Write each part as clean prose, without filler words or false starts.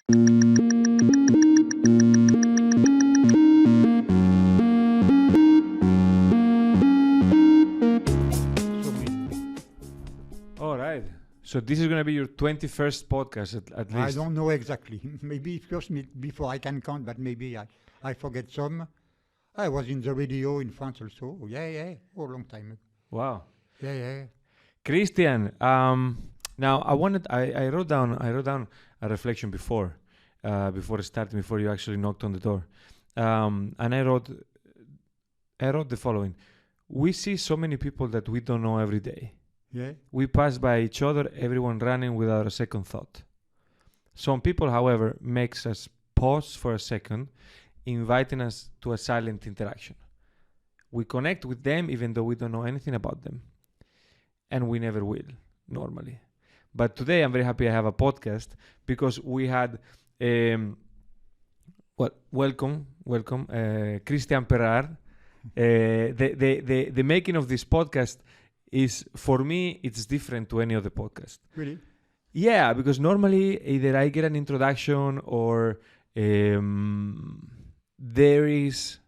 All right. So this is going to be your 21st podcast at I least. don't know exactly. Maybe first before I can count, but maybe I forget some. I was in the radio in France also. Yeah. Oh, long time ago. Wow. Yeah. Christian, now I wrote down a reflection before starting, before you actually knocked on the door. And I wrote the following. We see so many people that we don't know every day. Yeah. We pass by each other, everyone running without a second thought. Some people, however, makes us pause for a second, inviting us to a silent interaction. We connect with them even though we don't know anything about them. And we never will, normally. But today I'm very happy I have a podcast because we had, welcome, Christian PERRARD. The making of this podcast is, for me, it's different to any other podcast. Really? Yeah, because normally either I get an introduction or there is,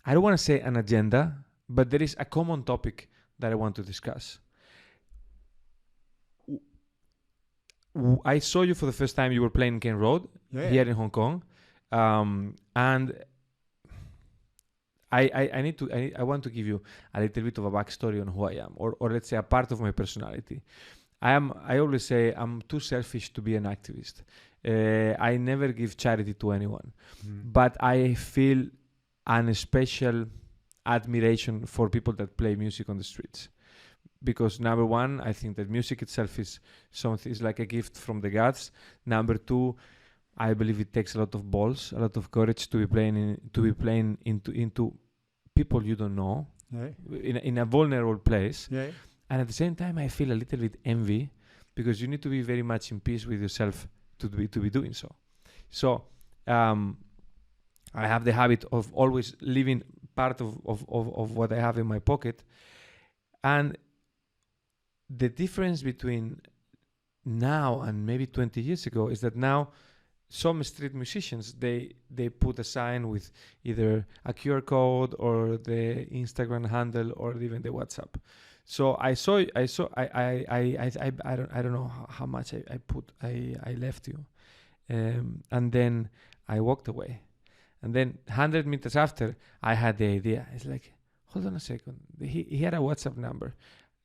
I don't want to say an agenda, but there is a common topic that I want to discuss. I saw you for the first time. You were playing Ken Road here in Hong Kong, and I want to give you a little bit of a backstory on who I am, or let's say a part of my personality. I always say I'm too selfish to be an activist. I never give charity to anyone, but I feel an special admiration for people that play music on the streets. Because number one, I think that music itself is something, is like a gift from the gods. Number two, I believe it takes a lot of balls, a lot of courage to be playing into people you don't know, in a vulnerable place. Yeah. And at the same time, I feel a little bit envy because you need to be very much in peace with yourself to be doing so. So I have the habit of always leaving part of what I have in my pocket. And the difference between now and maybe 20 years ago is that now some street musicians, they put a sign with either a QR code or the Instagram handle or even the WhatsApp. So I don't know how much I left you, and then I walked away, and then 100 meters after I had the idea. It's like, hold on a second. He had a WhatsApp number.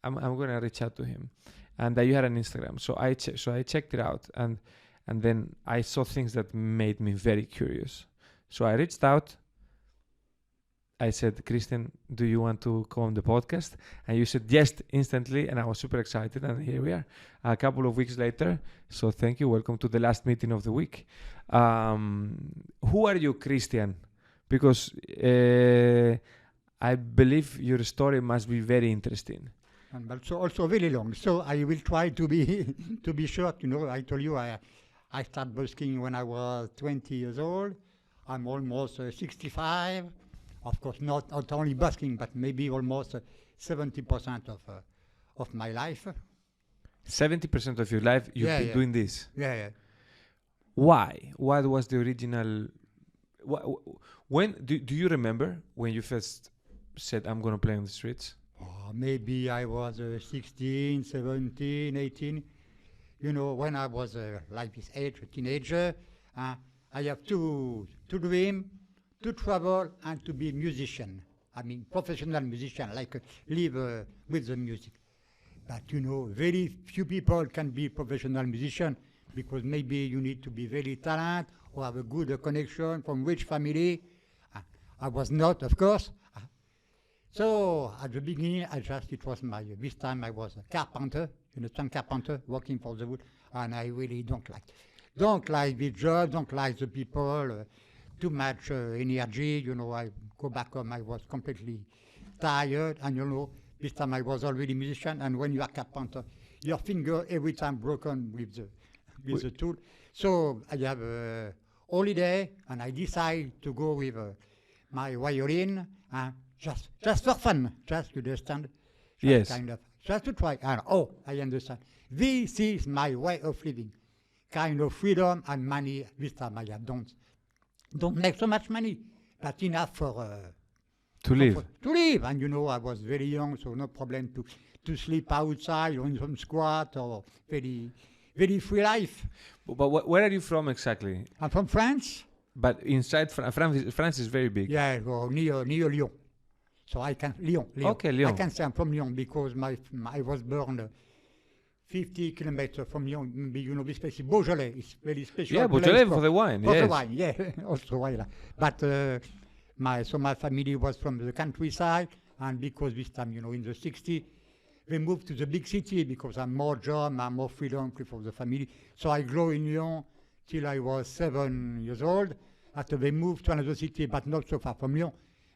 I'm gonna reach out to him, and you had an Instagram. So I checked it out, and then I saw things that made me very curious. So I reached out. I said, Christian, do you want to come on the podcast? And you said yes instantly, and I was super excited. And here we are, a couple of weeks later. So thank you. Welcome to the last meeting of the week. Who are you, Christian? Because I believe your story must be very interesting. And also very long. So I will try to be short. You know, I told you I started busking when I was 20 years old. I'm almost 65. Of course, not only busking, but maybe almost 70% of my life. 70% of your life you've been doing this. Yeah. Why? What was the original? When do you remember when you first said, I'm going to play on the streets? Maybe I was 16, 17, 18. You know, when I was like this age, a teenager, I have two dreams, to travel and to be a musician. I mean, professional musician, like live with the music. But you know, very few people can be professional musician because maybe you need to be very talented or have a good connection from which family. I was not, of course. So at the beginning, this time I was a carpenter, you understand, carpenter, working for the wood, and I really don't like the job, don't like the people, too much energy, you know, I go back home, I was completely tired, and you know, this time I was already musician, and when you are carpenter, your finger every time broken with the tool. So I have a holiday, and I decide to go with my violin, just for fun, just to understand. Yes. Kind of, just to try. I understand. This is my way of living. kind of freedom and money. This time I don't make so much money, but enough for To live. to live. And I was very young, so no problem to sleep outside or in some squat or very, very free life. But where are you from exactly? I'm from France. But inside France is very big. Yeah, well, near Lyon. So I can Lyon. Okay, Lyon. I can say I'm from Lyon because I was born 50 kilometers from Lyon. Maybe this place is Beaujolais. It's very special. Yeah, Beaujolais for the wine. For Yes. the wine, yeah, also wine. But my family was from the countryside, and because this time, in the 60s, they moved to the big city because I'm more job, I'm more freedom for the family. So I grew in Lyon till I was 7 years old. After they moved to another city, but not so far from Lyon.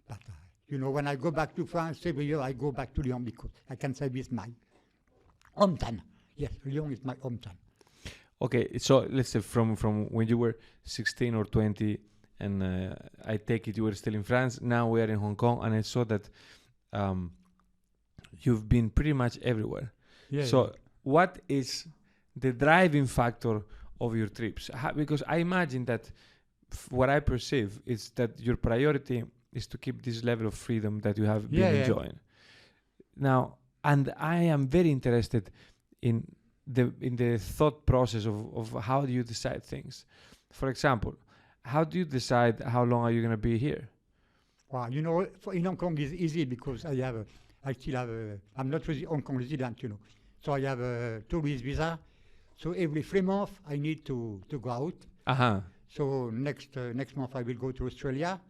But when I go back to France every year, I go back to Lyon because I can say this my hometown. Yes, Lyon is my hometown. Okay, so let's say from when you were 16 or 20, and I take it you were still in France. Now we are in Hong Kong, and I saw that you've been pretty much everywhere. Yeah. So what is the driving factor of your trips? Because I imagine that what I perceive is that your priority is to keep this level of freedom that you have been enjoying. Now, and I am very interested in the thought process of how do you decide things. For example, how do you decide how long are you going to be here? Well, in Hong Kong is easy because I'm not Hong Kong resident, So I have a tourist visa. So every 3 months I need to go out. Uh-huh. So next month I will go to Australia.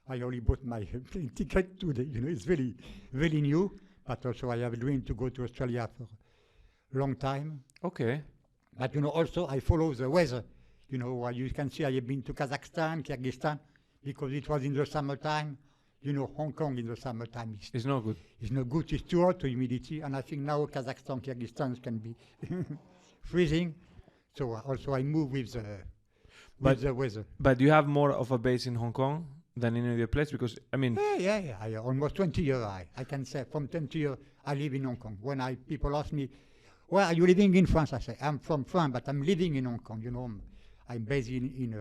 I only bought my plane ticket today. It's very, very new. But also I have a dream to go to Australia for a long time. Okay. But also I follow the weather. You can see I have been to Kazakhstan, Kyrgyzstan, because it was in the summertime. Hong Kong in the summertime It's not good. It's not good. It's too hot, too humidity, and I think now Kazakhstan, Kyrgyzstan can be freezing. So also I move with the weather. But you have more of a base in Hong Kong than in any other place? Because, I mean... Yeah. I almost 20 years, I can say. From 20 years, I live in Hong Kong. When people ask me, where are you living in France? I say, I'm from France, but I'm living in Hong Kong. I'm based in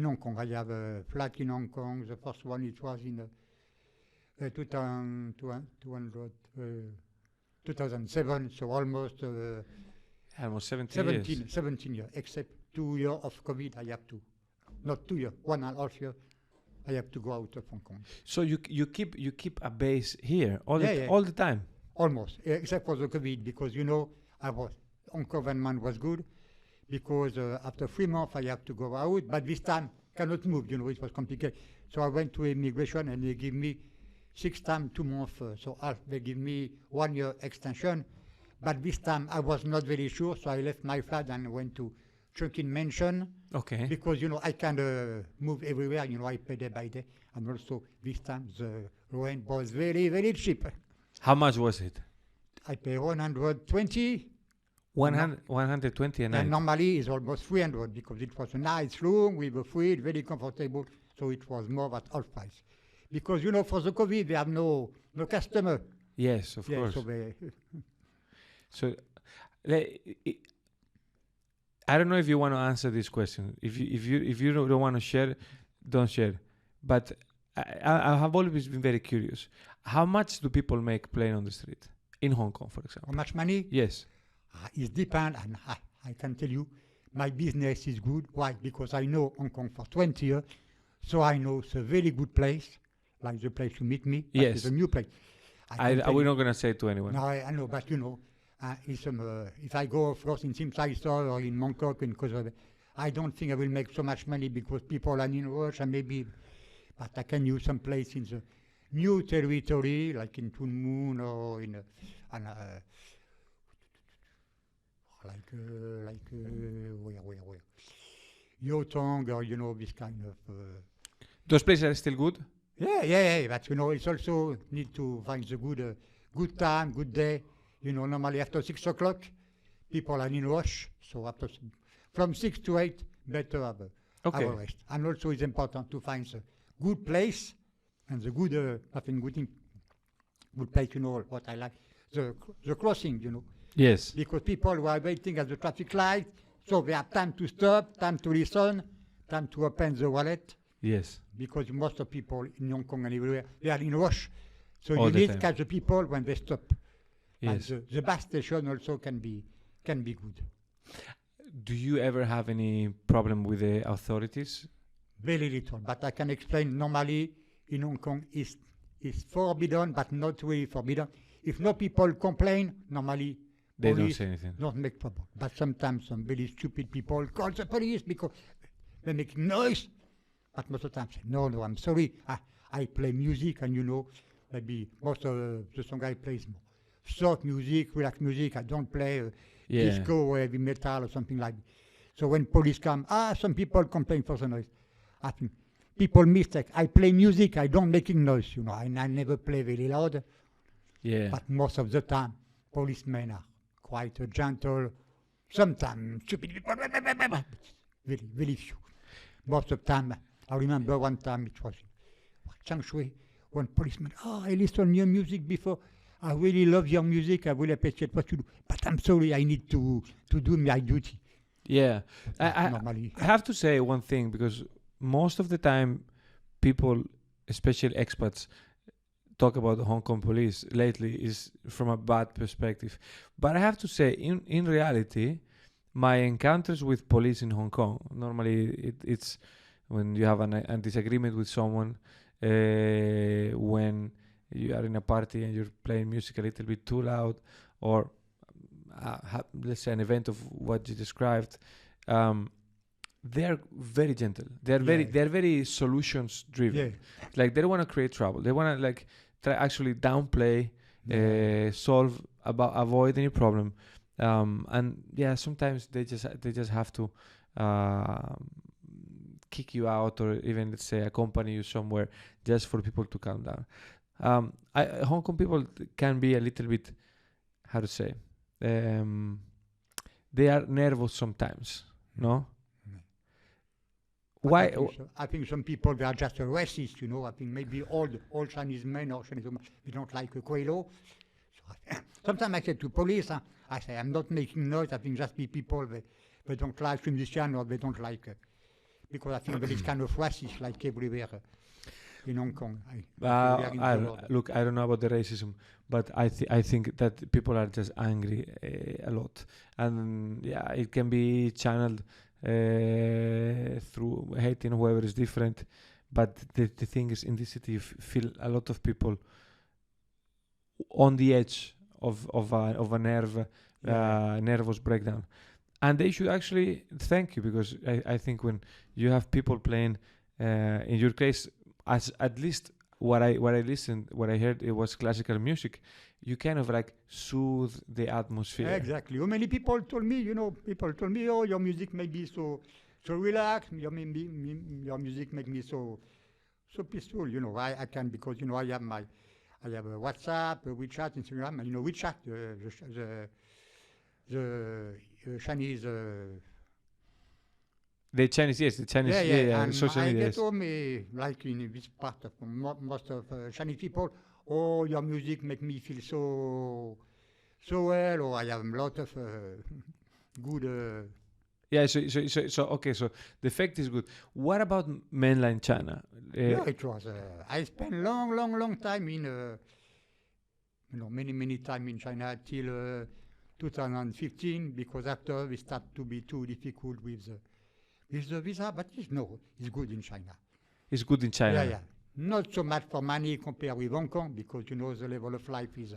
Hong Kong. I have a flat in Hong Kong. The first one, it was in 2007, so almost 17 years. 17 years, except 2 years of COVID. I have to, not 2 years, 1.5 years. I have to go out of Hong Kong. So you keep a base here all the time? Almost, except for the COVID, because Hong Kong government was good, because after 3 months I have to go out, but this time cannot move. It was complicated. So I went to immigration and they give me 6 times 2 months. They give me 1 year extension, but this time I was not very sure, so I left my flat and went to Chunkin Mansion. Okay. Because I can move everywhere. I pay day by day, and also this time the rent was very, very cheap. How much was it? I pay 120. 120 a night. And normally it's almost 300 because it was a nice room with a fridge, very comfortable. So it was more at half price. Because for the COVID they have no customer. Yes, of course. So I don't know if you want to answer this question. If you don't want to share, don't share. But I have always been very curious. How much do people make playing on the street in Hong Kong, for example? How much money? Yes. It depends, and I can tell you, my business is good. Why? Because I know Hong Kong for 20 years, so I know it's a very good place, like the place you meet me. Yes. It's a new place. We're not going to say it to anyone. No, I know, but if I go, of course, in Simsai Store or in Mongkok, I don't think I will make so much money because people are in rush and maybe, but I can use some place in the new territory, like in Tuen Mun or in where? Yotong or this kind of... Those places are still good? Yeah, but it's also need to find the good time, good day. Normally after 6 o'clock, people are in rush. So from 6 to 8, better have a rest. And also it's important to find a good place and the good place, what I like, the crossing, Yes. Because people who are waiting at the traffic light, So they have time to stop, time to listen, time to open the wallet, Yes. because most of people in Hong Kong and everywhere, they are in rush. So All you the need time. to catch the people when they stop. Yes. And the bus station also can be good. Do you ever have any problem with the authorities? Very little, but I can explain. Normally in Hong Kong is forbidden, but not really forbidden. If no people complain, normally They don't police say anything. don't make trouble. But sometimes some very stupid people call the police because they make noise. But most of the time say, no, I'm sorry. I play music, and maybe most of the song I play is more soft music, relaxed music. I don't play Yeah. disco or heavy metal or something like that. So when police come, some people complain for the noise. I think people mistake. I play music, I don't making noise, I never play very loud. Yeah. But most of the time, policemen are quite gentle. Sometimes stupid people, very, very few. Most of the time, I remember one time it was Changshui, one policeman, I listened to your music before. I really love your music. I really appreciate what you do. But I'm sorry, I need to do my duty. Yeah. I Normally. have to say one thing, because most of the time people, especially expats, talk about the Hong Kong police lately is from a bad perspective. But I have to say, in reality, my encounters with police in Hong Kong, normally it's when you have a disagreement with someone, when you are in a party and you're playing music a little bit too loud, or let's say an event of what you described, they are very gentle. They are very solutions driven. Yeah. Like they don't want to create trouble. They want to try actually downplay, solve, avoid any problem. And yeah, sometimes they just have to kick you out, or even, let's say, accompany you somewhere just for people to calm down. Hong Kong people can be a little bit, how to say, they are nervous sometimes, no? But Why? I think some people, they are just racist, I think maybe all Chinese men or Chinese women, they don't like a Quelo. So sometimes I say to police, I say, I'm not making noise. I think just be people, they don't like musicians, or they don't like, because I think there is kind of racist like everywhere in Hong Kong. Look, I don't know about the racism, but I think that people are just angry a lot, and yeah, it can be channeled through hating whoever is different. But the thing is, in this city, you feel a lot of people on the edge of a nervous breakdown, and they should actually thank you, because I think when you have people playing, in your case, as at least what I heard, it was classical music. You kind of soothe the atmosphere. Exactly. How many people told me, oh, your music may be so relaxed. Your music make me so peaceful. I can, because I have a WhatsApp, a WeChat, Instagram, and WeChat, the Chinese. The Chinese, yes, the Chinese, And social I media. get home, like in this part of most of Chinese people, oh, your music make me feel so well, or I have a lot of good. Yeah, so okay, so the effect is good. What about mainland China? Yeah, it was. I spent long time in, many time in China till 2015, because after we start to be too difficult with the visa, but it's good in China. It's good in China. Yeah. Not so much for money compared with Hong Kong, because the level of life is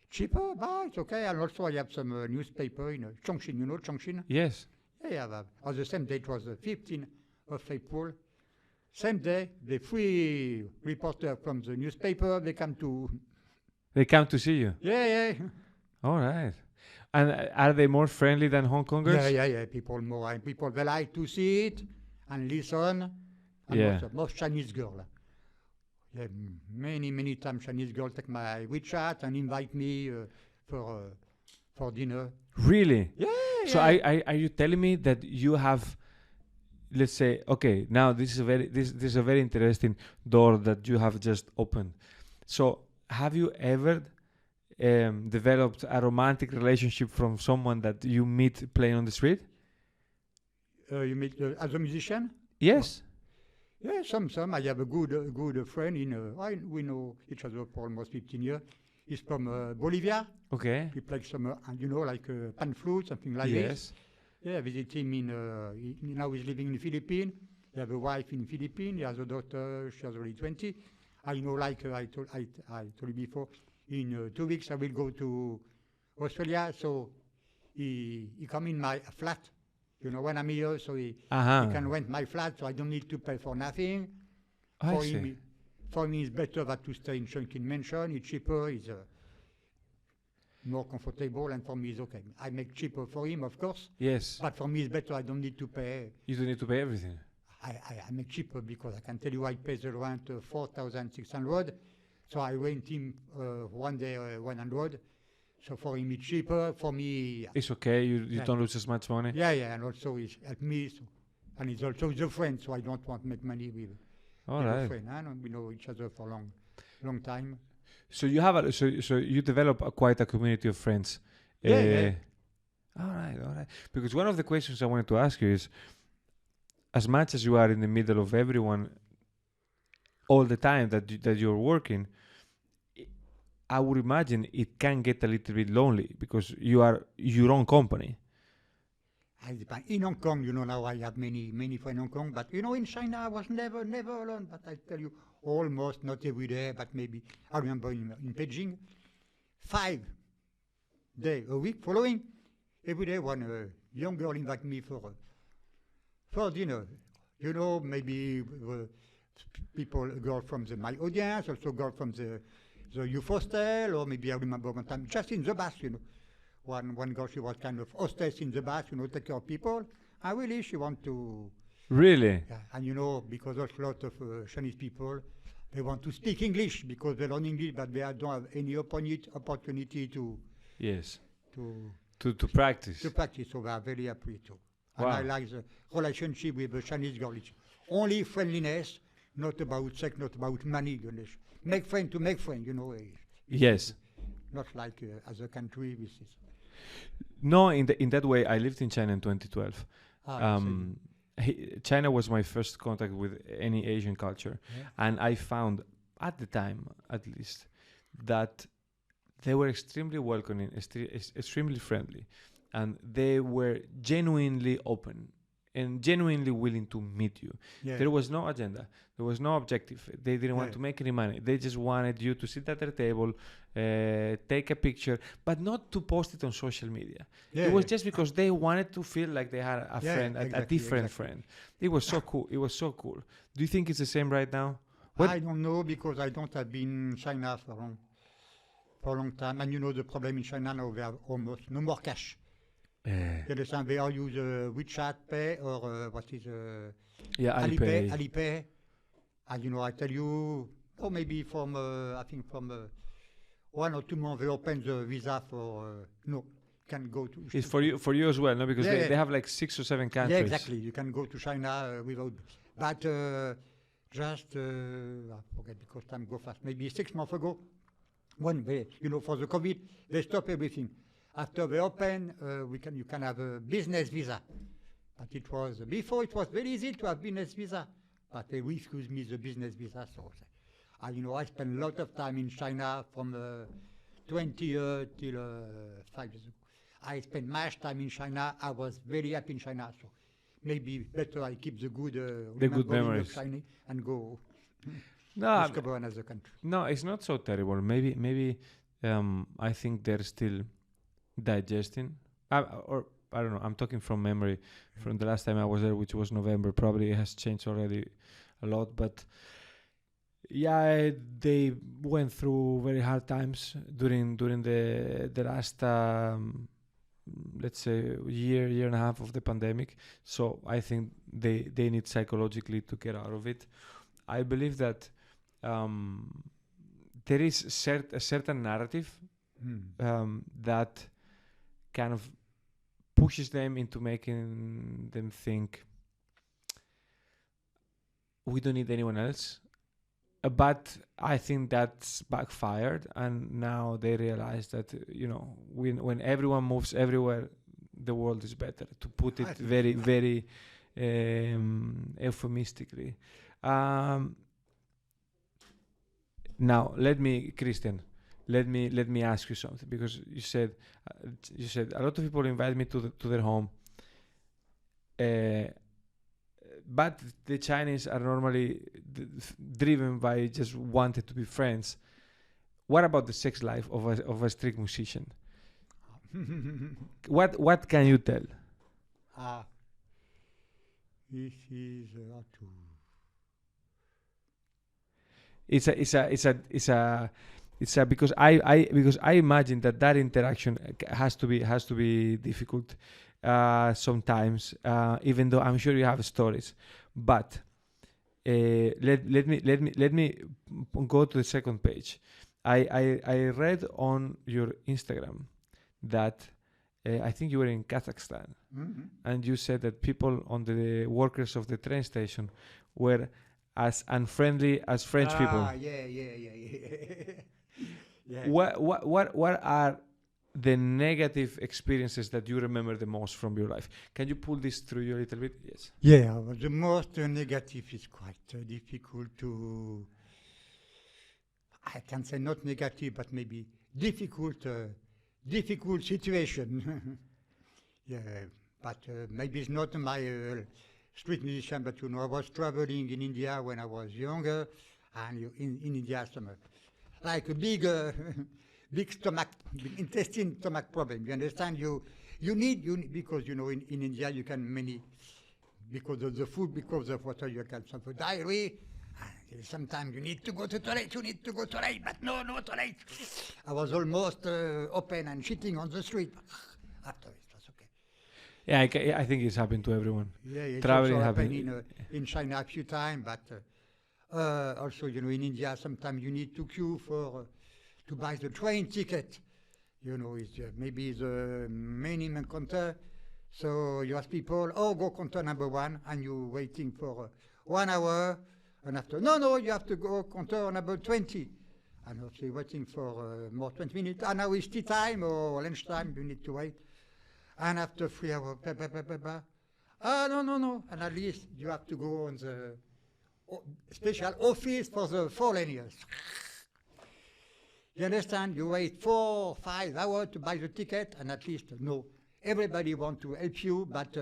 cheaper, but it's okay. And also I have some newspaper in Chongqing. You know Chongqing? Yes. Yeah. On the same day, it was the 15th of April. Same day, the free reporter from the newspaper, they come to see you. Yeah. All right. And are they more friendly than Hong Kongers? Yeah. People they like to see it and listen. And most Chinese girl. Yeah, many times Chinese girls take my WeChat and invite me for dinner. Really? Yeah. So are you telling me that you have, let's say, okay, now this is a very interesting door that you have just opened. So have you ever developed a romantic relationship from someone that you meet playing on the street? You meet as a musician? Yes. Yeah, some. I have a good friend we know each other for almost 15 years. He's from Bolivia. Okay. He plays some, like pan flute, something like Yes. this. Yeah, I visit him now he's living in the Philippines. He has a wife in the Philippines. He has a daughter. She has already 20. I know, like I told you before, in 2 weeks I will go to Australia. So he come in my flat. When I'm here, so he can rent my flat, so I don't need to pay for nothing. I see. For me, it's better that to stay in Chunkin Mansion. It's cheaper. It's more comfortable, and for me, it's okay. I make cheaper for him, of course. Yes. But for me, it's better. I don't need to pay. You don't need to pay everything. I make cheaper because I can tell you I pay the rent 4,600. So I rent him one day 100. So for him it's cheaper. For me, It's okay. You don't lose as much money. Yeah, and also it's helped me. So, and it's also a friend, so I don't want to make money with All a right. friend. We know each other for long time. So you have so you develop quite a community of friends. Yeah. All right. Because one of the questions I wanted to ask you is, as much as you are in the middle of everyone all the time that you're working, I would imagine it can get a little bit lonely because you are your own company. In Hong Kong, now I have many friends in Hong Kong, but in China I was never alone. But I tell you, almost not every day, but maybe I remember in Beijing, 5 days a week following, every day one young girl invite me for dinner. Maybe people, a girl from my audience, also girl from the youth hostel, or maybe I remember one time just in the bus, One girl, she was kind of hostess in the bus, take care of people. And really, she want to... Really? Yeah, and because there's a lot of Chinese people, they want to speak English because they learn English, but they don't have any opportunity to... Yes. To practice. To practice, so they are very happy too. Wow. And I like the relationship with the Chinese girl. It's only friendliness, not about sex, not about money. Make friend to make friend, Yes. Not like other country. This is. No, in that way, I lived in China in 2012. China was my first contact with any Asian culture, and I found at the time, at least, that they were extremely welcoming, extremely friendly, and they were genuinely open and genuinely willing to meet you. Yeah. There was no agenda. There was no objective. They didn't want to make any money. They just wanted you to sit at their table, take a picture, but not to post it on social media. It was just because they wanted to feel like they had a friend, a different friend. It was so cool. It was so cool. Do you think it's the same right now? I don't know because I don't have been in China for a long time. And the problem in China now, we have almost no more cash. You understand? They all use WeChat Pay or what is Alipay. Alipay. And I tell you, maybe from 1 or 2 months they open the visa for can go to. It's for you as well, no? Because they have like 6 or 7 countries. Yeah, exactly. You can go to China without, but just I forget because time go fast. Maybe 6 months ago, when they, for the COVID, they stop everything. After they open, you can have a business visa. But before it was very easy to have business visa, but they refused me the business visa. So, I spent a lot of time in China from 20 years till 5 years ago. I spent much time in China. I was very happy in China. So maybe better I keep the good memories of China and go discover another country. No, it's not so terrible. Maybe I think they're still digesting, or I don't know. I'm talking from memory. From the last time I was there, which was November, probably it has changed already a lot. But yeah, they went through very hard times during the last let's say year and a half of the pandemic. So I think they need psychologically to get out of it. I believe that there is a certain narrative that kind of pushes them into making them think we don't need anyone else. but I think that's backfired, and now they realize that when everyone moves everywhere, the world is better. To put I it think very so. very euphemistically. Um, Now Christian, let me ask you something, because you said a lot of people invite me to their home, uh, but the Chinese are normally driven by just wanting to be friends. What about the sex life of a street musician? What can you tell? Ah, this is to. It's a because I imagine that interaction has to be difficult sometimes, even though I'm sure you have stories, but let me go to the second page. I read on your Instagram that I think you were in Kazakhstan, Mhm. and you said that people on the workers of the train station were as unfriendly as French people. Yeah. Yeah. What are the negative experiences that you remember the most from your life? Can you pull this through you a little bit? Yes. Yeah, well, the most negative is quite difficult to. I can say not negative, but maybe difficult situation. Yeah, but maybe it's not my street musician, but I was traveling in India when I was younger, and in India, like a big, big stomach, big intestine stomach problem. You understand? You need because in India you can many because of the food, because of water, you can suffer diarrhea. And sometimes you need to go to toilet, but no toilet. I was almost open and shitting on the street. After it was okay. Yeah, I think it's happened to everyone. Yeah, it's Traveling also happened happened. in China a few times, but also in India sometimes you need to queue for to buy the train ticket. It's maybe the minimum counter. So you ask people, oh, go counter number one, and you're waiting for 1 hour, and after, no, you have to go counter number 20. And also you're waiting for more 20 minutes. And now it's tea time or lunchtime, you need to wait. And after 3 hours, no. And at least you have to go on the special office for the foreigners. You understand? You wait 4, 5 hours to buy the ticket, and at least, no. Everybody wants to help you, but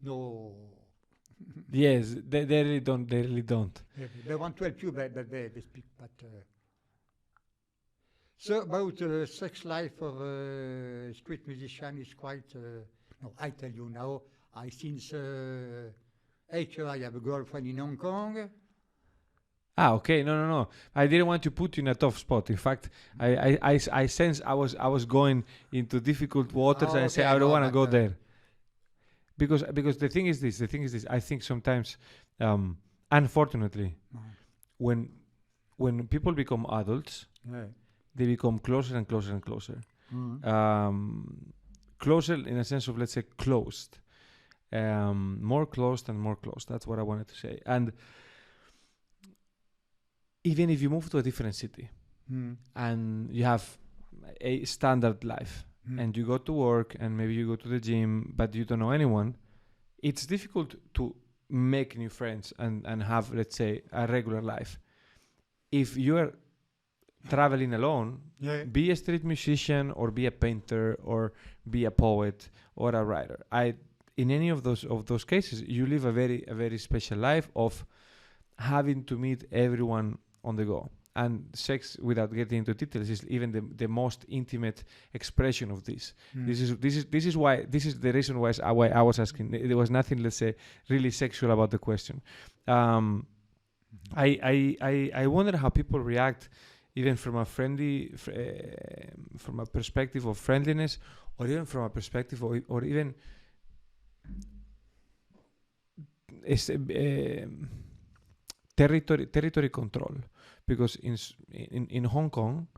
no. Yes, they really don't. They really don't. They want to help you, but they speak. But so about the sex life of a street musician is quite. No, I tell you now. Since 8 years I have a girlfriend in Hong Kong. Ah, okay. No. I didn't want to put you in a tough spot. In fact, I sense I was going into difficult waters, and I say I don't want to go there. Because the thing is this. I think sometimes, unfortunately, when people become adults, they become closer and closer and closer. Closer in a sense of, let's say, closed. More closed and more closed. That's what I wanted to say. And even if you move to a different city and you have a standard life and you go to work and maybe you go to the gym, but you don't know anyone, it's difficult to make new friends and have, let's say, a regular life. If you are traveling alone, be a street musician or be a painter or be a poet or a writer. In any of those cases, you live a very special life of having to meet everyone on the go. And sex, without getting into details, is even the most intimate expression of this. This is the reason why I was asking. There was nothing, let's say, really sexual about the question. I wonder how people react, even from a from a perspective of friendliness, or even from a perspective or even territory control, because in Hong Kong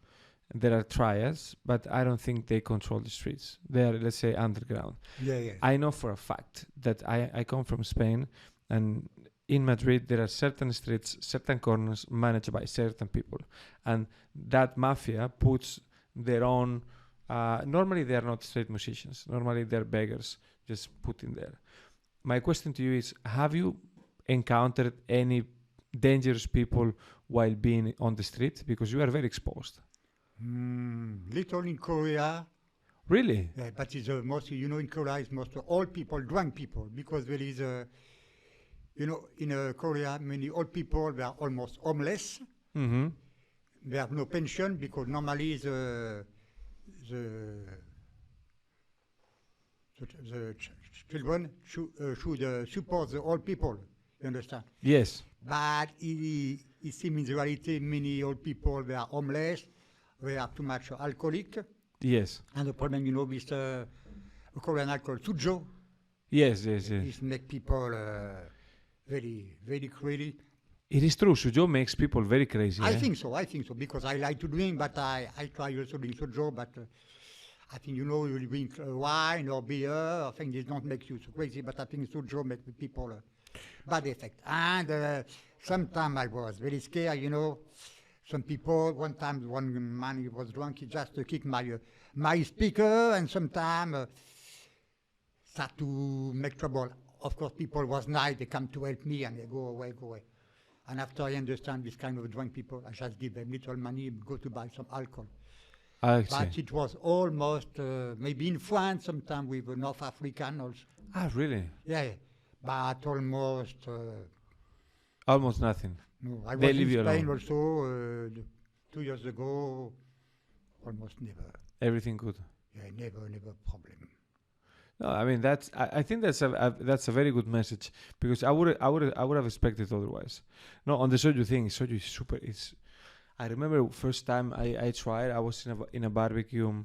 there are triads, but I don't think they control the streets. They are, let's say, underground. Yeah. I know for a fact that I come from Spain, and in Madrid there are certain streets, certain corners managed by certain people, and that mafia puts their own. Normally they are not street musicians. Normally they're beggars just put in there. My question to you is: have you encountered any dangerous people while being on the street? Because you are very exposed. Little in Korea, Really? but it's mostly, in Korea, it's mostly old people, drunk people, because there is in Korea, many old people, they are almost homeless. Mm-hmm. They have no pension because normally the children should support the old people. You understand? Yes. But it seems in reality many old people, they are homeless, they are too much alcoholic. Yes. And the problem, with Korean alcohol, sujo, Yes. it make people very, very crazy. It is true. Sujo makes people very crazy. I think so, because I like to drink, but I try also doing sujo, but I think, you drink wine or beer, I think this don't make you so crazy, but I think sujo makes people bad effect. And sometimes I was very scared, some people, one time one man, he was drunk, he just kicked my speaker, and sometimes start to make trouble. Of course, people was nice, they come to help me, and they go away. And after I understand this kind of drunk people, I just give them little money, go to buy some alcohol. I But see. it was almost, maybe in France, sometime with North African also. Really? Yeah, but almost, Almost nothing. no. I They was in leave you Spain alone. also 2 years ago, almost never. Everything good. Yeah, never problem. No, I mean I think that's a very good message, because I would have expected otherwise. No, on the soju thing, soju is super. I remember first time I tried. I was in a barbecue.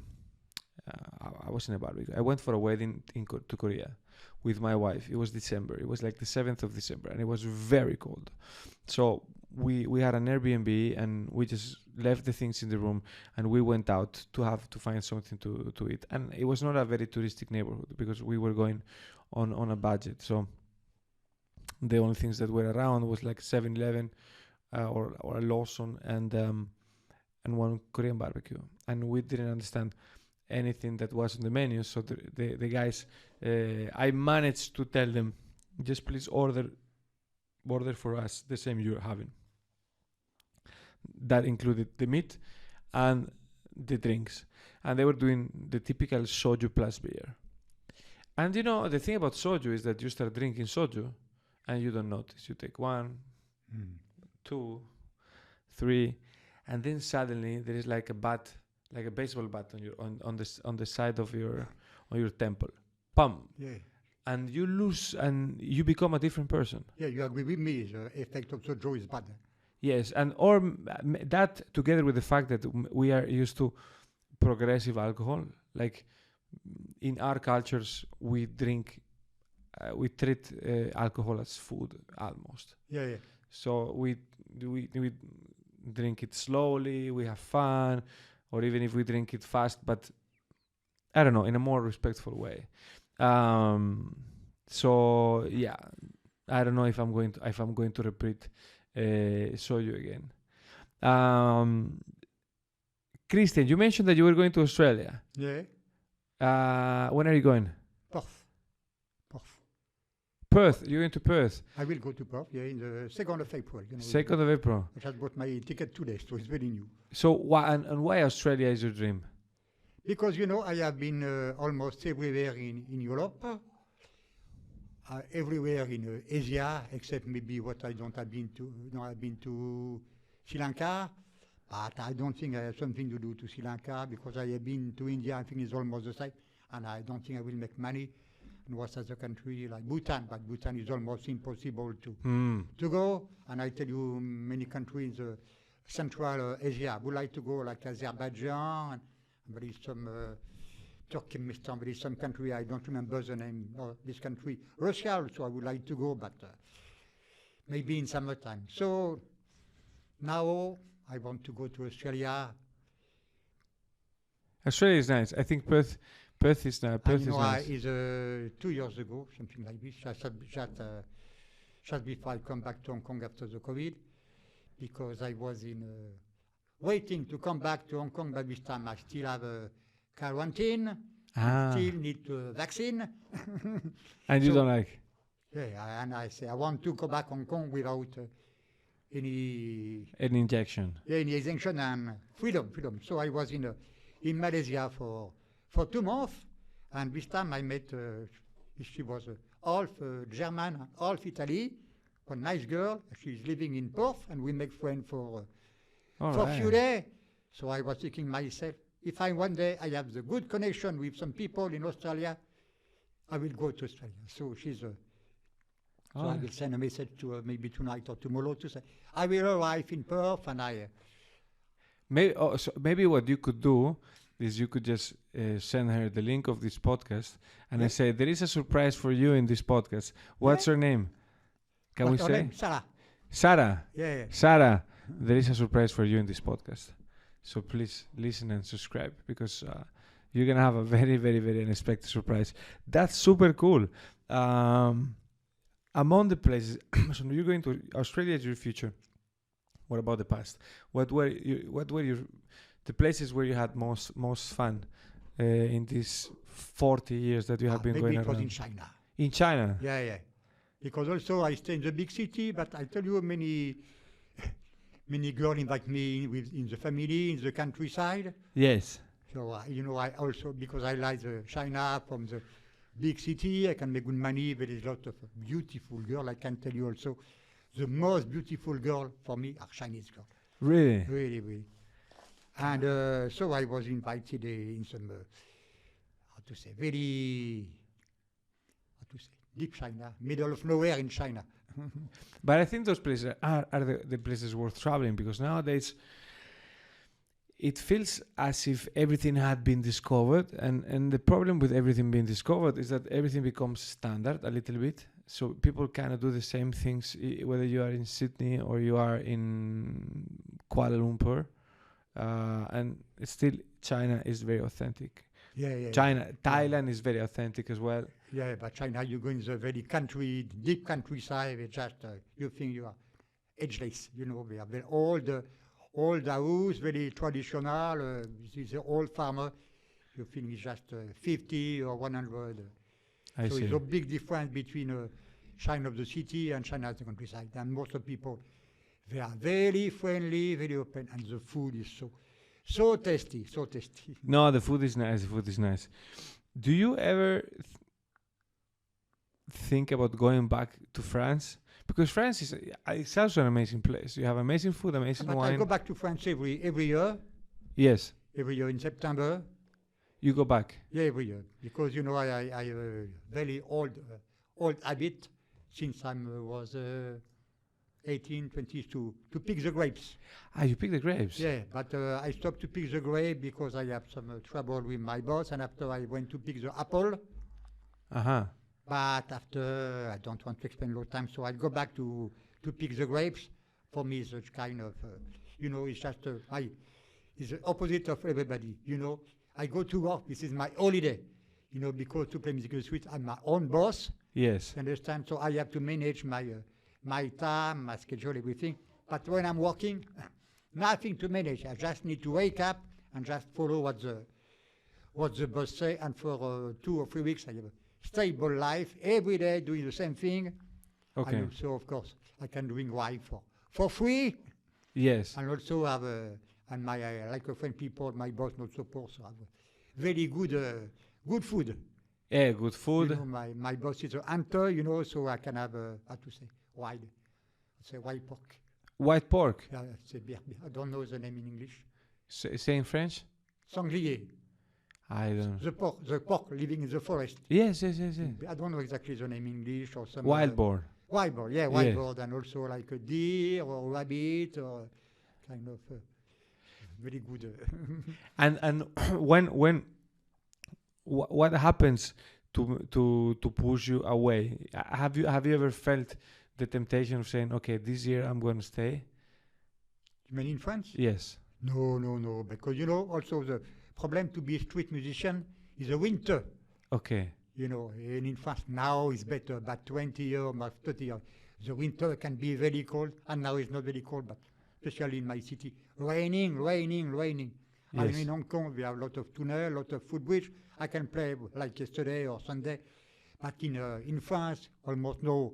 I was in a barbecue. I went for a wedding to Korea with my wife. It was December. It was like the 7th of December, and it was very cold. So we had an Airbnb, and we just left the things in the room, and we went out to find something to eat. And it was not a very touristic neighborhood, because we were going on a budget. So the only things that were around was like 7-Eleven or a Lawson and one Korean barbecue. And we didn't understand anything that was on the menu. So the guys, I managed to tell them, just please order for us the same you're having. That included the meat and the drinks. And they were doing the typical soju plus beer. And the thing about soju is that you start drinking soju and you don't notice. You take 1, 2, 3, and then suddenly there is like a bat, like a baseball bat on the side of your temple. Pum. Yeah. And you lose, and you become a different person. Yeah, you agree with me. The effect of soju is bad. Yes, and that together with the fact that we are used to progressive alcohol, like in our cultures, we treat alcohol as food almost. Yeah. So we drink it slowly, we have fun, or even if we drink it fast, but I don't know, in a more respectful way. So yeah, I don't know if I'm going to repeat soju again. Christian, you mentioned that you were going to Australia. Yeah. When are you going? Perth. Perth. You're going to Perth. I will go to Perth, in the 2nd of April. 2nd of April. I just bought my ticket today, so it's very new. So why Australia is your dream? Because, I have been almost everywhere in Europe, everywhere in Asia, except maybe what I don't have been to. I've been to Sri Lanka, but I don't think I have something to do to Sri Lanka, because I have been to India. I think it's almost the same, and I don't think I will make money. And what other country like Bhutan, but Bhutan is almost impossible to go. And I tell you, many countries in Central Asia, I would like to go, like Azerbaijan, and there is some Turkmenistan, there is some country, I don't remember the name of this country. Russia also, I would like to go, but maybe in summertime. So now I want to go to Australia. Australia is nice. I think Perth is nice. Perth is nice. Is 2 years ago, something like this. just before I come back to Hong Kong after the COVID, because I was in waiting to come back to Hong Kong, but this time I still have a quarantine, still need vaccine. And you don't like? Yeah, and I say I want to go back Hong Kong without any injection. Yeah, any injection and freedom. So I was in Malaysia for 2 months, and this time I met. She was half German, half Italy. A nice girl. She's living in Perth, and we make friends for a few days. So I was thinking myself, if one day I have the good connection with some people in Australia, I will go to Australia. So she's so I will send a message to her maybe tonight or tomorrow to say, I will arrive in Perth, and I... Maybe what you could do is you could just send her the link of this podcast, and I say, there is a surprise for you in this podcast. What's her name? Can we say? Name? Sarah. Sarah. Yeah. Sarah, there is a surprise for you in this podcast. So please listen and subscribe, because you're going to have a very, very, very unexpected surprise. That's super cool. Among the places, so you're going to Australia is your future. What about the past? What were the places where you had most fun in these 40 years that you have been going around? Maybe it was in China. In China? Yeah. Because also I stay in the big city, but I tell you, many girls invite me in the family, in the countryside. Yes. So, I also, because I like China from the big city, I can make good money. There is a lot of beautiful girls. I can tell you also, the most beautiful girl for me are Chinese girls. Really? Really, really. And so I was invited in some, deep China, middle of nowhere in China. But I think those places are the places worth traveling, because nowadays it feels as if everything had been discovered, and the problem with everything being discovered is that everything becomes standard a little bit. So people kind of do the same things, whether you are in Sydney or you are in Kuala Lumpur, and still China is very authentic. Yeah. Thailand is very authentic as well. Yeah, but China, you go in the very deep countryside, it's just, you think you are ageless, we have very old house, very traditional, this is an old farmer, you think it's just 50 or 100. I so see. It's a big difference between China of the city and China of the countryside. And most of people, they are very friendly, very open, and the food is so tasty. No, the food is nice. Do you ever think about going back to France? Because France is it's also an amazing place. You have amazing food, amazing wine. I go back to France every year. Yes. Every year in September. You go back? Yeah, every year. Because, I have a very old habit since I was 18, 20 to pick the grapes. You pick the grapes? Yeah, but I stopped to pick the grape because I have some trouble with my boss, and after I went to pick the apple. Uh-huh. But after, I don't want to spend a lot of time, so I go back to pick the grapes. For me, it's a kind of, it's just, it's the opposite of everybody, I go to work, this is my holiday, because to play musical suite, I'm my own boss. Yes. You understand? So I have to manage my time, my schedule, everything. But when I'm working, nothing to manage. I just need to wake up and just follow what the boss say. And for 2 or 3 weeks, I have a stable life, every day doing the same thing. Okay. And also, of course, I can doing wine for free. Yes. And also have and my like a friend people, my boss not support, so have very good food. Yeah, good food. My boss is a hunter, so I can have wild pork. White pork. Yeah, I don't know the name in English. Say in French. Sanglier. I don't know. The pork living in the forest. Yes. I don't know exactly the name in English or some. Wild boar. Wild boar, yeah, wild boar, and also like a deer or rabbit or kind of very good. And when what happens to push you away? Have you ever felt the temptation of saying, okay, this year I'm going to stay? You mean in France? Yes. No, because also the problem to be a street musician is the winter. Okay. And in France now it's better, but 20 years, 30 years. The winter can be very cold, and now it's not very cold, but especially in my city, raining, raining, raining. Yes. In Hong Kong, we have a lot of tunnel, a lot of footbridge. I can play like yesterday or Sunday, but in France, almost no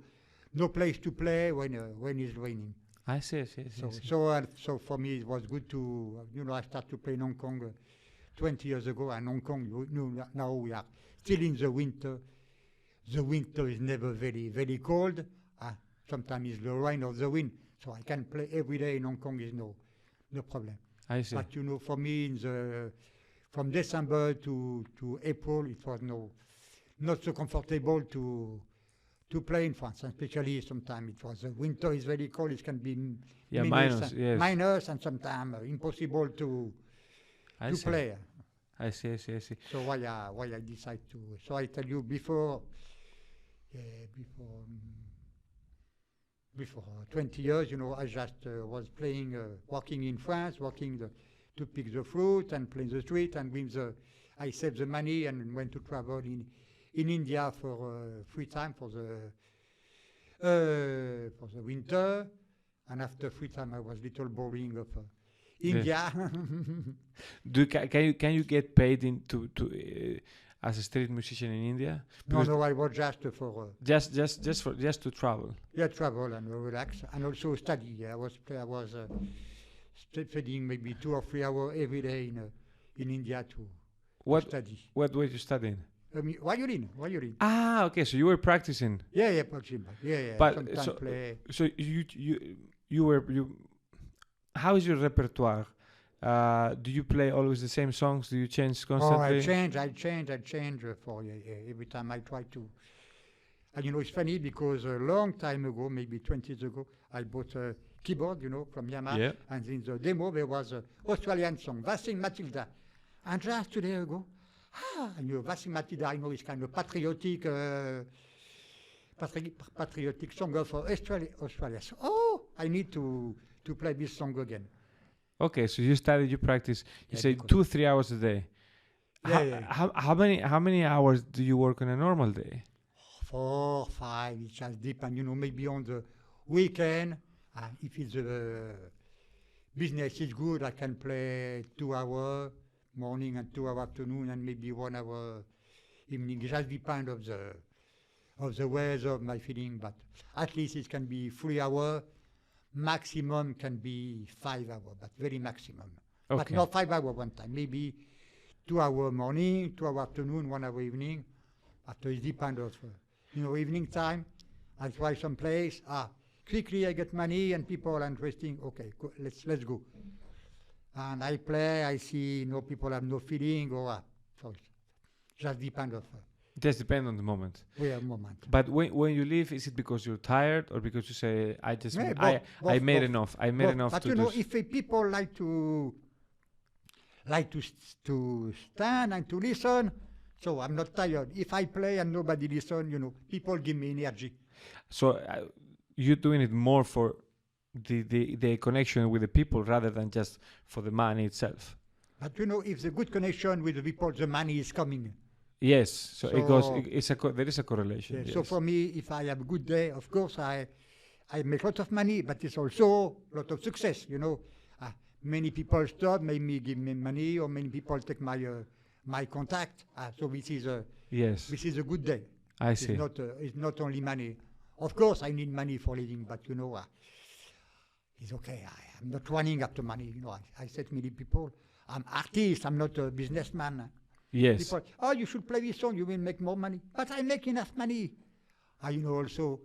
place to play when it's raining. I see, I see, I see. I see. So for me, it was good to, I started to play in Hong Kong 20 years ago, and Hong Kong, now we are still in the winter. The winter is never very, very cold. Sometimes it's the rain or the wind, so I can play every day in Hong Kong is no problem. I see. But for me, from December to April, it was not so comfortable to play in France, especially sometimes it was winter is very cold. It can be minus, and sometimes impossible to play. I see. So why I decide to? So I tell you before 20 years, I just was playing, working in France, to pick the fruit and play in the street, and I saved the money and went to travel in India for free time for the winter, and after free time I was little boring of India. Can you get paid as a street musician in India? Because no, I was just for just to travel. Yeah, travel and relax, and also study. I was studying maybe 2 or 3 hours every day in India to study. What were you studying? Violin. Ah, okay. So you were practicing. Yeah, practicing. Yeah. But so you. How is your repertoire? Do you play always the same songs? Do you change constantly? Oh, I change for every time I try to. And it's funny because a long time ago, maybe 20 years ago, I bought a keyboard, from Yamaha. Yeah. And in the demo, there was an Australian song, Busking Matilda. And just 2 days ago, Busking Matilda, I know it's kind of patriotic song of Australia. So, I need to play this song again. Okay, so you practice. You say 2-3 hours a day. Yeah. How many hours do you work on a normal day? 4, 5. It just depends. Maybe on the weekend, if it's business is good, I can play 2 hours morning and 2 hours afternoon, and maybe 1 hour evening. It just depends of the weather, of my feeling. But at least it can be 3 hours. Maximum can be 5 hours, but very maximum. Okay. But not 5 hours one time. Maybe 2 hours morning, 2 hours afternoon, 1 hour evening. After it depends of, evening time. I try some place. Quickly I get money and people are interesting. Okay, let's go. And I play. I see people have no feeling so it just depends of. Just depend on the moment. Yeah, moment. But when you leave, is it because you're tired or because you say, I made enough? I made enough. But if people like to stand and to listen, so I'm not tired. If I play and nobody listen, people give me energy. So you're doing it more for the connection with the people rather than just for the money itself. But if the good connection with the people, the money is coming. Yes, so it goes. There is a correlation. Yeah, yes. So for me, if I have a good day, of course I make a lot of money, but it's also a lot of success. Many people stop, maybe give me money, or many people take my contact. So this is a good day. I see. It's not only money. Of course, I need money for living, but it's okay. I'm not running after money. I said to many people, I'm artist. I'm not a businessman. Yes. People, you should play this song, you will make more money. But I make enough money. Also,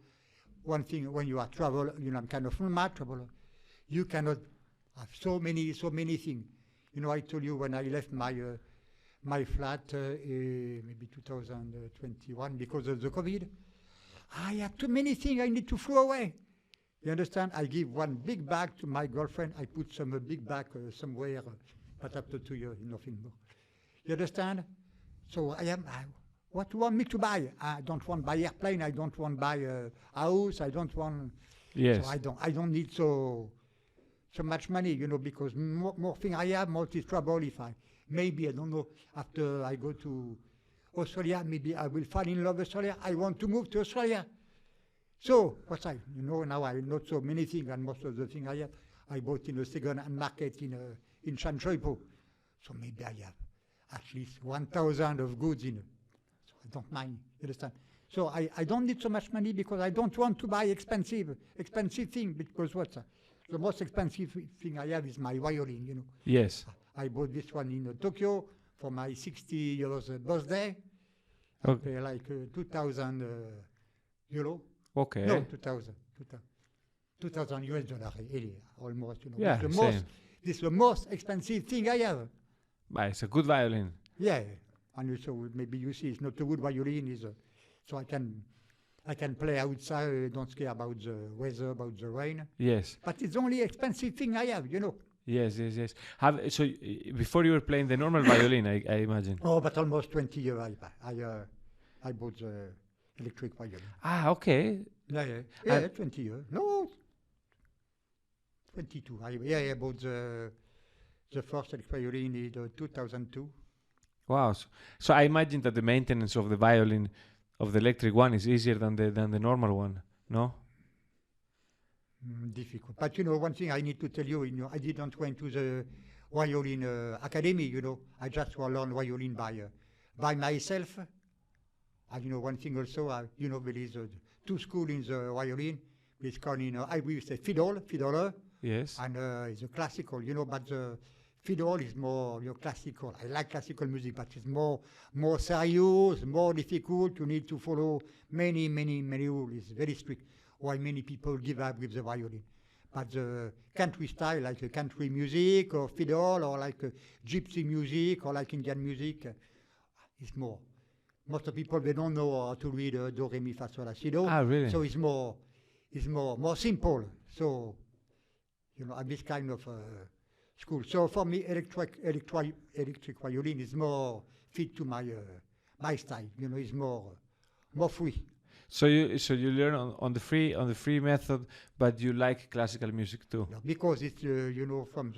one thing, when you are travel, I'm kind of nomad traveler, you cannot have so many things. I told you when I left my flat, maybe 2021, because of the COVID, I have too many things I need to throw away. You understand? I give one big bag to my girlfriend, I put some big bag somewhere, but after 2 years, nothing more. You understand? So what do you want me to buy? I don't want to buy airplane. I don't want to buy a house. I don't want. Yes. So I don't need so much money, because more thing I have, more trouble. If maybe I don't know. After I go to Australia, maybe I will fall in love with Australia. I want to move to Australia. So, now I not so many things, and most of the things I have, I bought in a second-hand market in Shanchoipo. So maybe I have at least 1,000 of goods in it. So I don't mind, you understand? So I don't need so much money because I don't want to buy expensive thing, because the most expensive thing I have is my violin, you know. Yes. I bought this one in Tokyo for my 60 years birthday. Okay. I pay like 2,000 euro. Okay. No, 2,000 US dollars, really, almost, you know. Yeah, This is the most expensive thing I have. But it's a good violin. Yeah, and also maybe you see it's not a good violin, so I can play outside, don't care about the weather, about the rain. Yes. But it's the only expensive thing I have, you know. Yes. Before you were playing the normal violin, I imagine. Oh, but almost 20 years I bought the electric violin. Ah, okay. Yeah, 20 years. No, 22. I bought the first electric violin in 2002. Wow. So I imagine that the maintenance of the violin, of the electric one, is easier than the normal one. No? Difficult. But you know, one thing I need to tell you, I didn't went to the violin academy, you know. I just learn violin by myself. And you know, one thing also, there is two schools in the violin. It's called, I will say fiddler. Yes. And it's a classical, you know, but the fiddle is more classical. I like classical music, but it's more serious, more difficult. You need to follow many rules. It's very strict. Why many people give up with the violin. But the country style, like a country music or fiddle, or like gypsy music, or like Indian music, is more. Most of people, they don't know how to read do, re, mi, fa, sol, la, si, do. Ah, really? So it's more simple. So, you know, this kind of school. So for me, electric violin is more fit to my style. You know, it's more free. So you learn on the free method, but you like classical music too. Yeah, because it's you know, from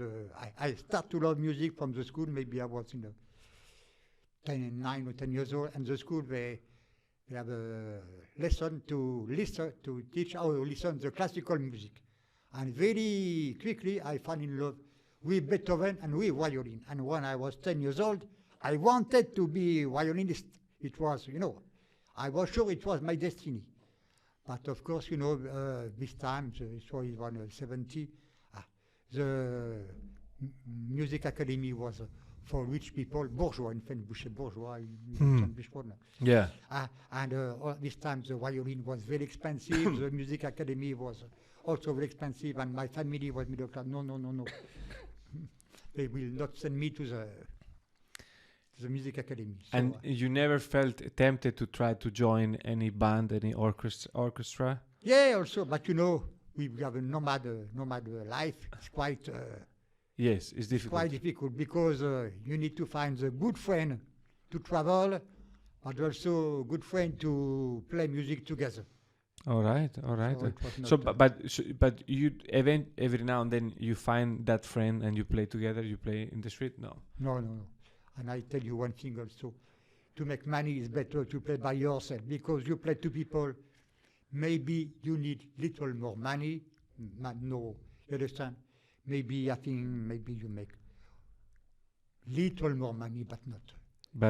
I start to love music from the school. Maybe I was 9 or 10 years old, and the school they have a lesson to teach how to listen the classical music, and very quickly I fell in love with Beethoven and with violin. And when I was 10 years old, I wanted to be a violinist. It was, you know, I was sure it was my destiny. But of course, you know, this time, it was 1970, the music academy was for rich people, bourgeois, in fact, bourgeois. Yeah. And this time the violin was very expensive, the music academy was also very expensive, and my family was middle class. No. They will not send me to the music academy. So and you never felt tempted to try to join any band, any orchestra? Yeah, also, but you know, we have a nomad life. It's quite yes, it's difficult. Quite difficult because you need to find a good friend to travel, but also a good friend to play music together. All right. So, but you every now and then you find that friend and you play together. You play in the street. No. And I tell you one thing also, to make money is better to play by yourself, because you play two people, maybe you need little more money. No, you understand? Maybe I think maybe you make little more money, but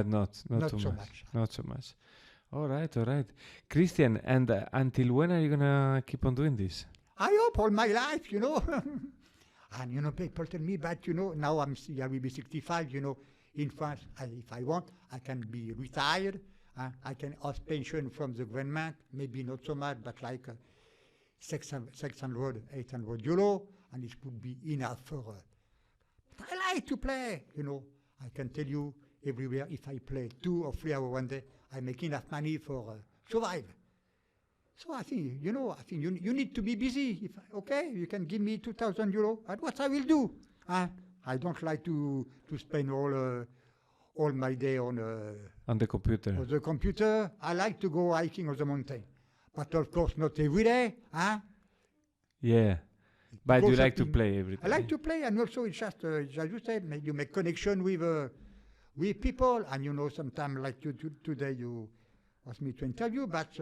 not so much. Not so much. All right. Christian, and until when are you gonna keep on doing this? I hope all my life, you know. And you know, people tell me, but you know, now I will be 65, you know. In France, if I want, I can be retired. I can ask pension from the government, maybe not so much, but like 600, 800 euro, and it would be enough for. But I like to play, you know. I can tell you everywhere, if I play 2 or 3 hours one day, I make enough money for survive. So I think, you know, you need to be busy. Okay, you can give me 2,000 euro, and what I will do? I don't like to spend all my day on the computer. On the computer. I like to go hiking on the mountain, but of course not every day. Yeah, but you like to play every day. I like to play, and also it's just as you said, maybe you make connection with people, and you know, sometimes like today you asked me to interview, but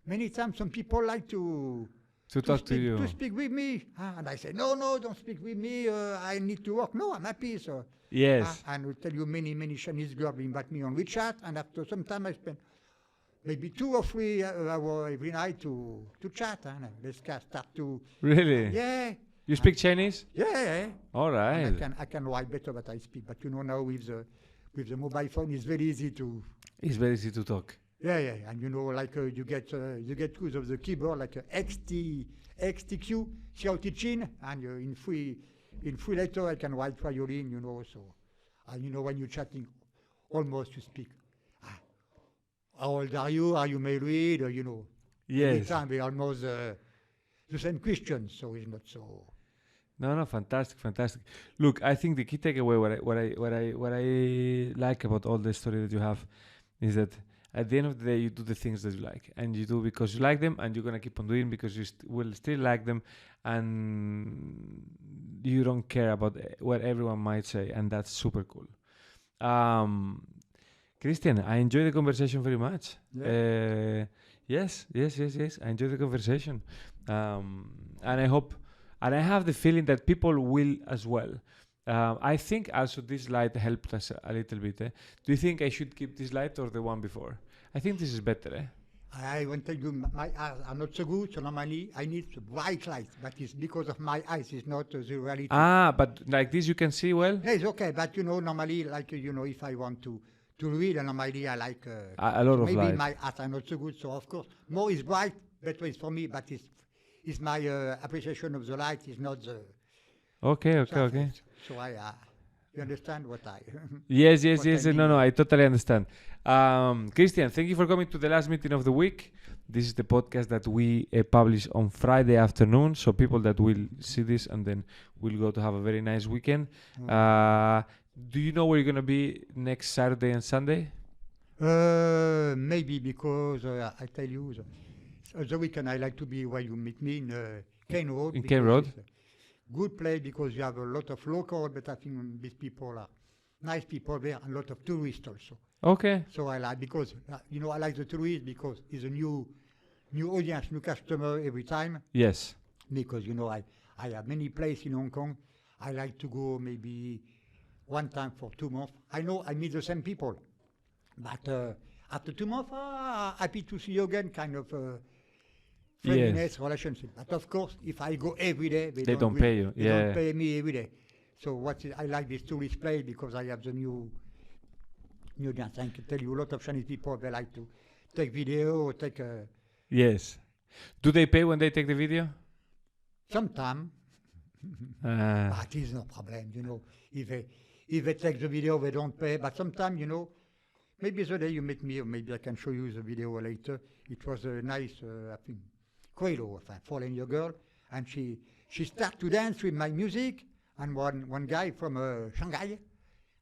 many times some people like to talk to speak, you. to speak with me. And I say, no, don't speak with me. I need to work. No, I'm happy. So, Yes. and I will tell you many Chinese girls invite me on WeChat. And after some time, I spend maybe 2 or 3 hours every night to chat. And let's start to... Really? Yeah. You speak Chinese? Yeah. All right. And I can write better what I speak. But now with the mobile phone, it's very easy to... It's very easy to talk. Yeah, and like you get use of the keyboard like XTQ, Xiao and in three letters I can write violin, so when you're chatting, almost you speak. How old are you? Are you married? Or, Yes. every time we almost the same question, so it's not so. No, fantastic. Look, I think the key takeaway, what I like about all the story that you have, is that at the end of the day, you do the things that you like, and you do because you like them, and you're gonna keep on doing because you will still like them, and you don't care about what everyone might say, and that's super cool. Christian, I enjoy the conversation very much. Yeah. Yes. I enjoy the conversation, and I hope, and I have the feeling that people will as well. I think also this light helped us a little bit. Do you think I should keep this light or the one before? I think this is better. I want to tell you, my eyes are not so good, so normally I need bright light, but it's because of my eyes, it's not the reality. But like this you can see well? Yeah, it's okay, but normally, like, if I want to read, normally I like... a lot of maybe light. my eyes are not so good, so of course, more is bright, better is for me, but it's my appreciation of the light is not the... Okay. So you understand what I... Yes. I mean. No, I totally understand. Christian, thank you for coming to the last meeting of the week. This is the podcast that we publish on Friday afternoon, so people that will see this and then will go to have a very nice weekend. Do you know where you're going to be next Saturday and Sunday? Maybe because I tell you, the weekend I like to be where you meet me in Cane Road. In Cane Road? Good place because you have a lot of local, but I think these people are nice people there and a lot of tourists also. Okay. So I like, because I like the tourists because it's a new audience, new customer every time. Yes. Because I have many places in Hong Kong. I like to go maybe one time for 2 months. I know I meet the same people, but after 2 months, happy to see you again, kind of friendliness, relationship. But of course, if I go every day, they don't pay you. They don't pay me every day. So I like this tourist place because I have the new dance. I can tell you a lot of Chinese people, they like to take video, take Yes. Do they pay when they take the video? sometime. But it's no problem, If they take the video, they don't pay. But sometimes, maybe the day you meet me, or maybe I can show you the video later. It was a nice, I think, Quailo, foreign girl, and she started to dance with my music. And one guy from Shanghai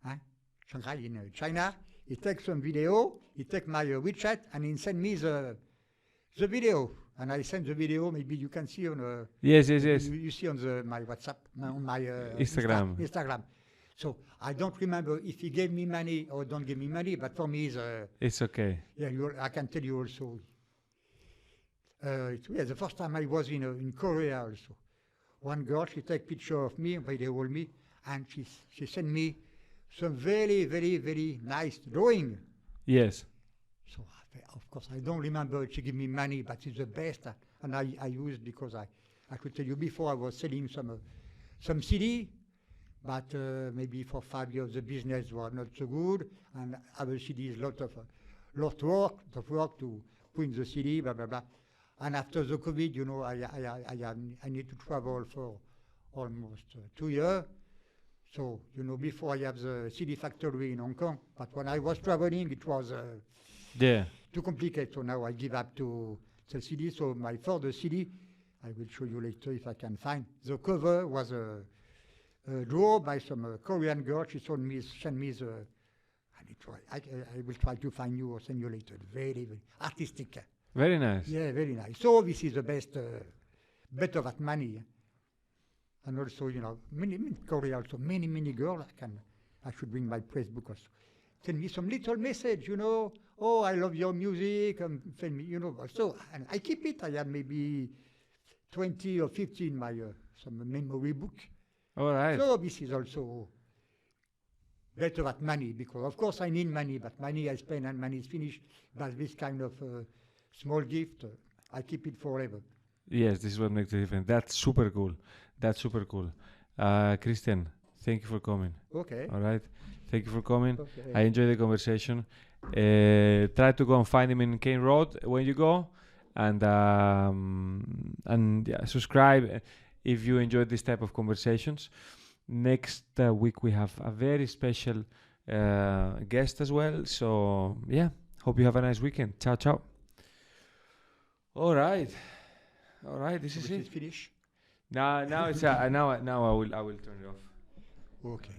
in China, he takes some video, he takes my WeChat, and he sent me the video. And I sent the video, maybe you can see on... Yes. You see on my WhatsApp, on my Instagram. So I don't remember if he gave me money or don't give me money, but for me, it's okay. Yeah, I can tell you also. The first time I was in Korea also. One girl, she take picture of me, video of me, and she sent me some very, very, very nice drawing. Yes. So of course I don't remember if she give me money, but it's the best, and I use because I could tell you before I was selling some CD, but maybe for 5 years the business was not so good, and other CDs lot of work to put in the CD, blah blah blah. And after the COVID, I need to travel for almost 2 years. So before I have the CD factory in Hong Kong, but when I was traveling, it was too complicated. So now I give up to sell CD. So my further CD, I will show you later if I can find. The cover was drawn by some Korean girl. She sent me the, and I will try to find you or send you later. Very, very artistic. Very nice. Yeah, very nice. So this is the best, better than money. And also, many Korea also, many girls. I should bring my press book also. send me some little message, you know. Oh, I love your music. Send me, you know. So and I keep it. I have maybe 20 or 50 in my some memory book. All right. So this is also better at money, because of course I need money, but money I spend and money is finished. But this kind of small gift, I keep it forever. Yes, this is what makes the difference. That's super cool. That's super cool. Christian, thank you for coming. Okay. All right. Thank you for coming. Okay. I enjoyed the conversation. Try to go and find him in Kane Road when you go, and yeah, subscribe if you enjoyed this type of conversations. Next week we have a very special guest as well. So yeah, hope you have a nice weekend. Ciao, ciao. All right. This is it. Finish. Now it's now I will turn it off. Okay.